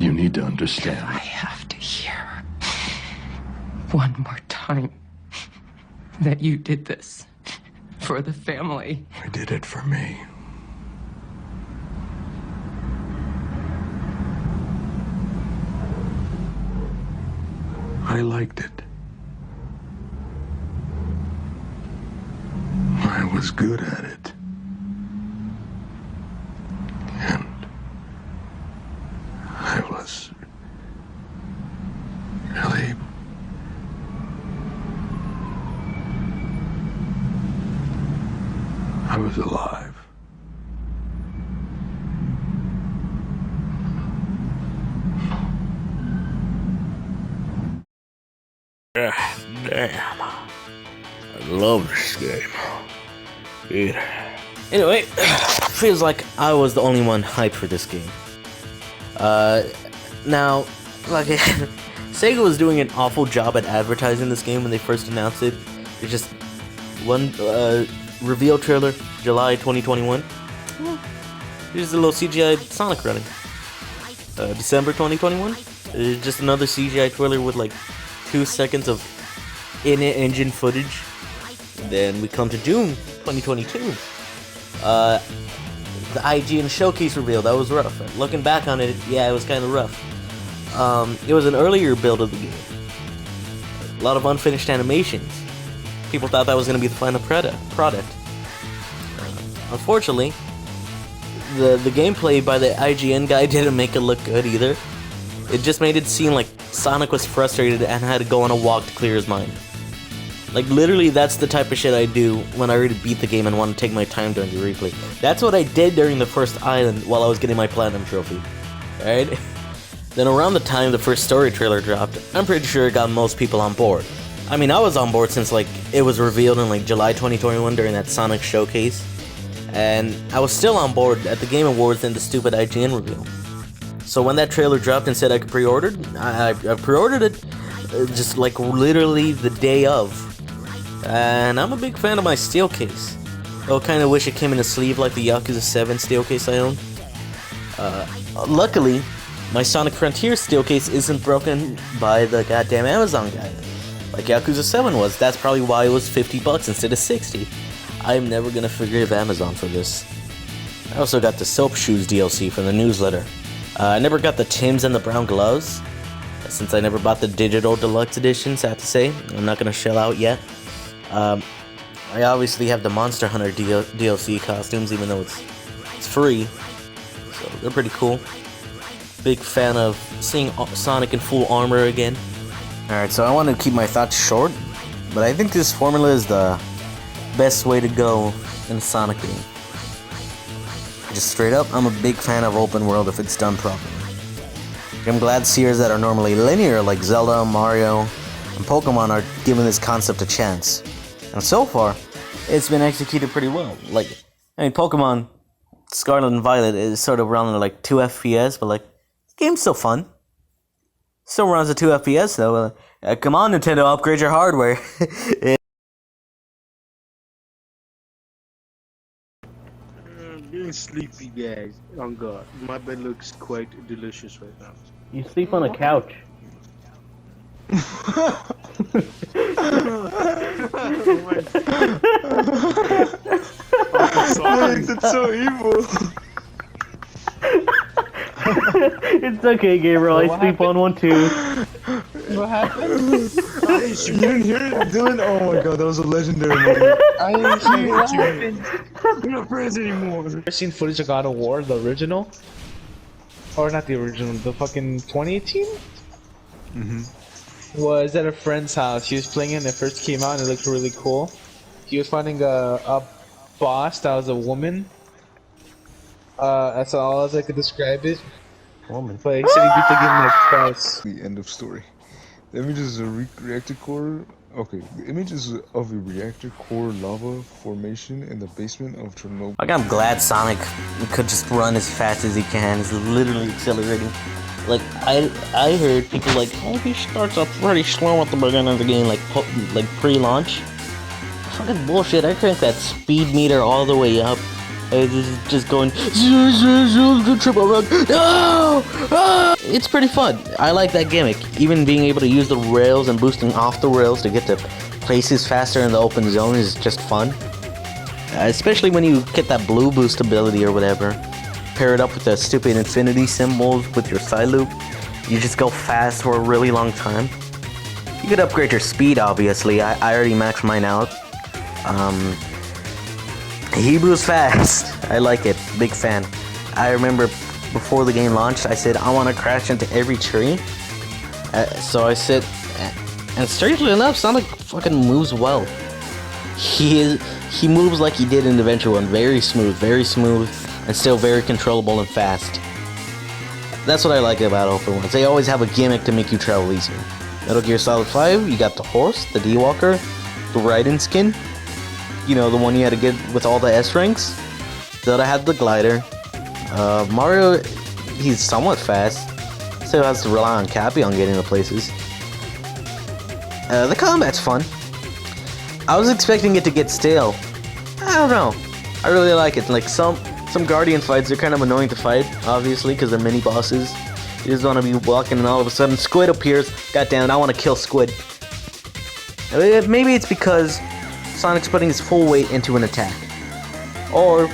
You need to understand. If I have to hear one more time that you did this for the family. I did it for me. I liked it. I was good at it. And I was really I was alive. Damn. I love this game. Yeah. Anyway, feels like I was the only one hyped for this game. Now, like, Sega was doing an awful job at advertising this game when they first announced it. It's just one reveal trailer, July 2021. Here's a little CGI Sonic running. December 2021. Just another CGI trailer with like 2 seconds of in-engine footage. Then we come to June 2022. The IGN showcase reveal, that was rough. And looking back on it, yeah, it was kind of rough. It was an earlier build of the game. A lot of unfinished animations. People thought that was going to be the final product. Unfortunately, the gameplay by the IGN guy didn't make it look good either. It just made it seem like Sonic was frustrated and had to go on a walk to clear his mind. Like, literally, that's the type of shit I do when I already beat the game and want to take my time during the replay. That's what I did during the first island while I was getting my Platinum Trophy. Alright? Then around the time the first story trailer dropped, I'm pretty sure it got most people on board. I mean, I was on board since, like, it was revealed in, like, July 2021 during that Sonic showcase. And I was still on board at the Game Awards and the stupid IGN reveal. So when that trailer dropped and said I could pre-order it, I pre-ordered it just like literally the day of. And I'm a big fan of my steel case. I kind of wish it came in a sleeve like the Yakuza 7 steel case I own. Luckily, my Sonic Frontier steel case isn't broken by the goddamn Amazon guy, like Yakuza 7 was. That's probably why it was $50 instead of 60. I'm never gonna forgive Amazon for this. I also got the Soap Shoes DLC from the newsletter. I never got the Tims and the brown gloves, since I never bought the digital deluxe editions, I have to say. I'm not gonna shell out yet. I obviously have the Monster Hunter DLC costumes, even though it's free, so they're pretty cool. Big fan of seeing Sonic in full armor again. Alright, so I want to keep my thoughts short, but I think this formula is the best way to go in a Sonic game. Just straight up, I'm a big fan of open world if it's done properly. I'm glad series that are normally linear, like Zelda, Mario, and Pokemon, are giving this concept a chance. And so far, it's been executed pretty well. Like, I mean, Pokemon Scarlet and Violet is sort of around like 2 FPS, but like, the game's still fun. Still runs at 2 FPS though. Come on, Nintendo, upgrade your hardware. Being sleepy, guys. Oh God, my bed looks quite delicious right now. You sleep on a couch. That's so evil. It's okay, Gabriel. I sleep on one too. What happened? You didn't hear it, Dylan? Oh my God, that was a legendary moment. I didn't see what happened. We're not friends anymore. I've seen footage of God of War, the original. Or not the original, the fucking 2018? Was at a friend's house. He was playing it and it first came out and it looked really cool. He was finding a boss that was a woman. That's all as I could describe it. Woman. But he said he beat the game like twice. The end of story. The images of a reactor core. Okay, the images of a reactor core lava formation in the basement of Chernobyl. Like, I'm glad Sonic could just run as fast as he can. It's literally accelerating. Like, I heard people like, oh, he starts up pretty slow at the beginning of the game, like pre-launch. Fucking bullshit. I cranked that speed meter all the way up, Just going triple run. No! Ah! It's pretty fun. I like that gimmick. Even being able to use the rails and boosting off the rails to get to places faster in the open zone is just fun. Especially when you get that blue boost ability or whatever. Pair it up with the stupid infinity symbols with your side loop. You just go fast for a really long time. You could upgrade your speed, obviously. I already maxed mine out. He moves fast. I like it. Big fan. I remember before the game launched, I said I want to crash into every tree. So I said, and strangely enough, Sonic fucking moves well. He moves like he did in Adventure 1. Very smooth, and still very controllable and fast. That's what I like about open ones. They always have a gimmick to make you travel easier. Metal Gear Solid 5, you got the horse, the D-Walker, the Raiden skin. You know, the one you had to get with all the S ranks. Zelda had the glider. Mario, he's somewhat fast. Still has to rely on Cappy on getting to places. The combat's fun. I was expecting it to get stale. I don't know. I really like it. Like some Guardian fights are kind of annoying to fight, obviously, because they're mini bosses. You just want to be walking and all of a sudden Squid appears. God damn it, I want to kill Squid. Maybe it's because Sonic's putting his full weight into an attack. Or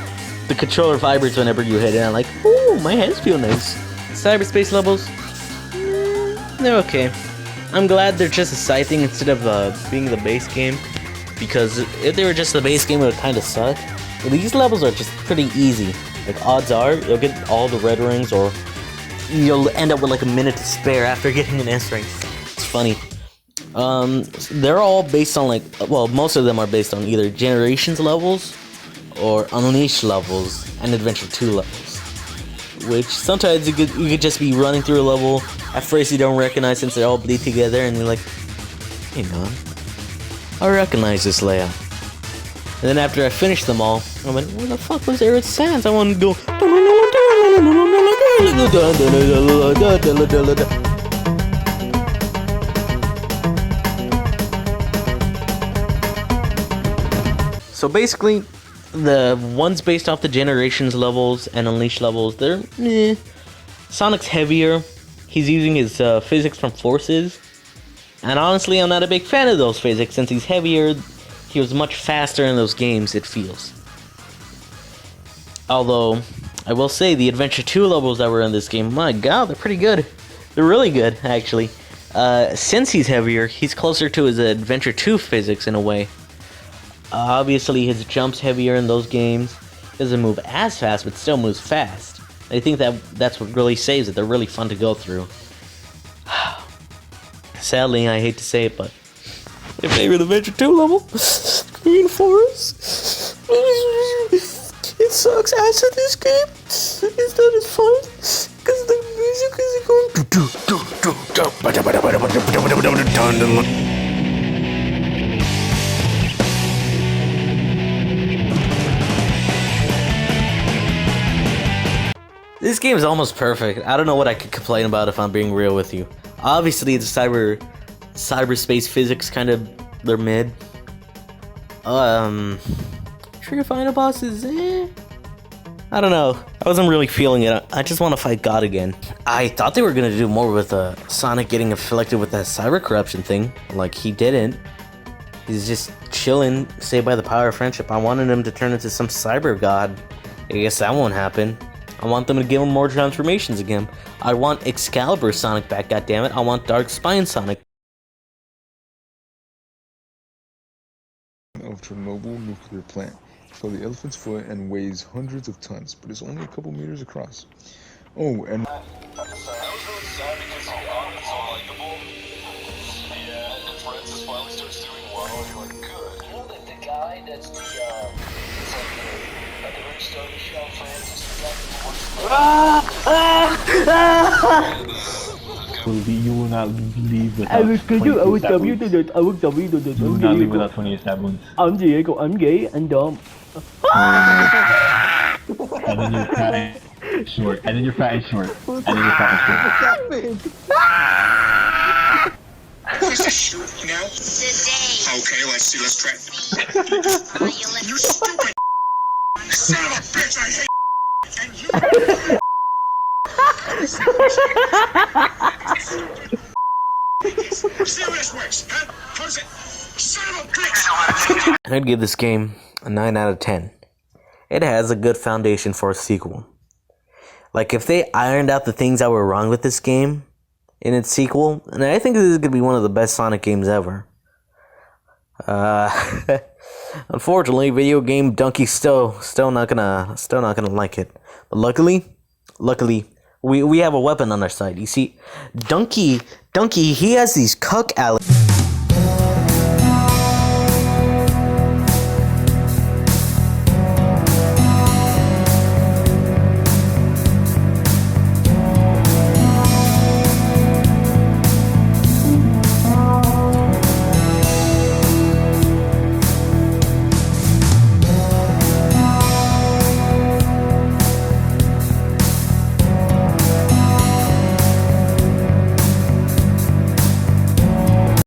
the controller vibrates whenever you hit it and I'm like, ooh, my hands feel nice. Cyberspace levels? They're okay. I'm glad they're just a side thing instead of being the base game. Because if they were just the base game, it would kind of suck. But these levels are just pretty easy. Like, odds are, you'll get all the red rings, or you'll end up with like a minute to spare after getting an S ring. It's funny. They're all based on like, well, most of them are based on either Generations levels or Unleashed levels and Adventure 2 levels. Which sometimes you could just be running through a level at first you don't recognize since they all bleed together, and you're like, hang on, I recognize this layout. And then after I finished them all, I went, where the fuck was Arid Sands? I wanted to go. So basically, the ones based off the Generations levels and Unleashed levels, they're meh. Sonic's heavier. He's using his physics from forces. And honestly, I'm not a big fan of those physics. Since he's heavier, he was much faster in those games, it feels. Although, I will say, the Adventure 2 levels that were in this game, my god, they're pretty good. They're really good, actually. Since he's heavier, he's closer to his Adventure 2 physics in a way. Obviously, his jump's heavier in those games. He doesn't move as fast, but still moves fast. I think that's what really saves it. They're really fun to go through. Sadly, I hate to say it, but my favorite Adventure 2 level, Green Forest. It sucks ass at this game. It's not as fun because the music is going. This game is almost perfect. I don't know what I could complain about if I'm being real with you. Obviously, the cyberspace physics they're mid. Trigger final bosses, I don't know. I wasn't really feeling it. I just want to fight God again. I thought they were gonna do more with Sonic getting afflicted with that cyber corruption thing. Like, he didn't. He's just chilling, saved by the power of friendship. I wanted him to turn into some cyber god. I guess that won't happen. I want them to give him more transformations again. I want Excalibur Sonic back, goddammit. I want Dark Spine Sonic. Of Chernobyl nuclear plant. It's called the Elephant's Foot and weighs hundreds of tons, but it's only a couple meters across. Oh, and I was really sad because the audience so likable. Yeah, and Francis finally starts doing well, and you're like, good. You know that the guy that's the, it's like at the very start of the show, Francis, the guy that works You will not leave without I will give you, I will tell you seconds. that I will tell you that You will not leave without 28 seconds. I'm Diego, I'm gay, and And then you're fat and short. And then you're fat and short. And then you're fat and short. Who's the shoot, you know? Today. Okay, let's try. You stupid son of a bitch! bitch, I hate and you. See how this works, huh? How's it? Son of a bitch! I'd give this game a 9 out of 10. It has a good foundation for a sequel. Like, if they ironed out the things that were wrong with this game in its sequel, and I think this is gonna be one of the best Sonic games ever. Unfortunately, video game Donkey's still not gonna like it. But luckily, we have a weapon on our side. You see, Donkey, he has these cuck allegations.